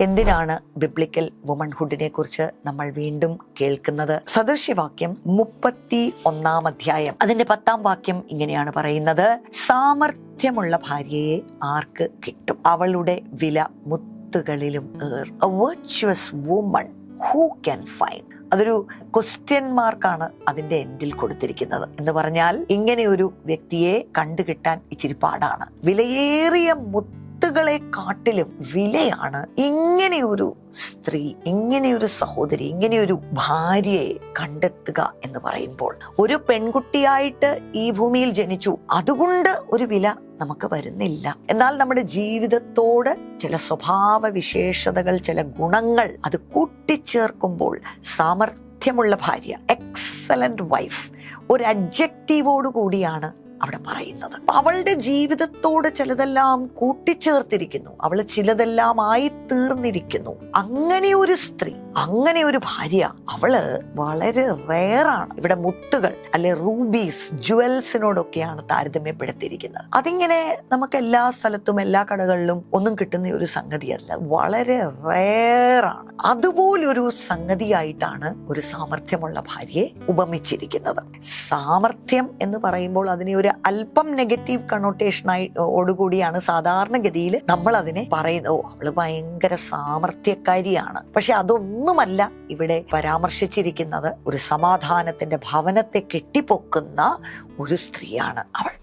എന്തിനാണ് ബിബ്ലിക്കൽ വുമൺഹുഡിനെ കുറിച്ച് നമ്മൾ വീണ്ടും കേൾക്കുന്നത്? സദൃശ്യവാക്യം 31 അധ്യായം അതിന്റെ 10 വാക്യം ഇങ്ങനെയാണ് പറയുന്നത്: സാമർഥ്യമുള്ള ഭാര്യയെ ആർക്ക് കിട്ടും? അവളുടെ വില മുത്തുകളിലും ഏർ. A virtuous woman who can find? അതൊരു ക്വസ്റ്റ്യൻ മാർക്കാണ് അതിന്റെ എൻഡിൽ കൊടുത്തിരിക്കുന്നത്. എന്ന് പറഞ്ഞാൽ ഇങ്ങനെ ഒരു വ്യക്തിയെ കണ്ടുകിട്ടാൻ ഇച്ചിരി പാടാണ്. വിലയേറിയ മുത്തുകളെ കാട്ടിലും വിലയാണ് ഇങ്ങനെയൊരു സ്ത്രീ, ഇങ്ങനെയൊരു സഹോദരി, ഇങ്ങനെയൊരു ഭാര്യയെ കണ്ടെത്തുക എന്ന് പറയുമ്പോൾ. ഒരു പെൺകുട്ടിയായിട്ട് ഈ ഭൂമിയിൽ ജനിച്ചു, അതുകൊണ്ട് ഒരു വില നമുക്ക് വരുന്നില്ല. എന്നാൽ നമ്മുടെ ജീവിതത്തോട് ചില സ്വഭാവ വിശേഷതകൾ, ചില ഗുണങ്ങൾ അത് കൂട്ടിച്ചേർക്കുമ്പോൾ സാമർഥ്യമുള്ള ഭാര്യ, എക്സലന്റ് വൈഫ്, ഒരു അഡ്ജക്റ്റീവോട് കൂടിയാണ് അവിടെ പറയുന്നത്. അവളുടെ ജീവിതത്തോട് ചിലതെല്ലാം കൂട്ടിച്ചേർത്തിരിക്കുന്നു, അവള് ചിലതെല്ലാം ആയി തീർന്നിരിക്കുന്നു. അങ്ങനെ ഒരു സ്ത്രീ, അങ്ങനെ ഒരു ഭാര്യ, അവള് വളരെ റെയറാണ്. ഇവിടെ മുത്തുകൾ അല്ലെ റൂബീസ്, ജുവൽസിനോടൊക്കെയാണ് താരതമ്യപ്പെടുത്തിയിരിക്കുന്നത്. അതിങ്ങനെ നമുക്ക് എല്ലാ സ്ഥലത്തും എല്ലാ കടകളിലും ഒന്നും കിട്ടുന്ന ഒരു സംഗതിയല്ല, വളരെ റെയറാണ്. അതുപോലൊരു സംഗതിയായിട്ടാണ് ഒരു സാമർഥ്യമുള്ള ഭാര്യയെ ഉപമിച്ചിരിക്കുന്നത്. സാമർഥ്യം എന്ന് പറയുമ്പോൾ അതിനെ ഒരു അല്പം നെഗറ്റീവ് കണോട്ടേഷനോടുകൂടിയാണ് സാധാരണഗതിയിൽ നമ്മൾ അതിനെ പറയുന്നത്. ഓ, അവള് ഭയങ്കര സാമർഥ്യക്കാരിയാണ്. പക്ഷെ അതൊന്നുമല്ല ഇവിടെ പരാമർശിച്ചിരിക്കുന്നത്. ഒരു സമാധാനത്തിന്റെ ഭവനത്തെ കെട്ടിപ്പൊക്കുന്ന ഒരു സ്ത്രീയാണ് അവൾ.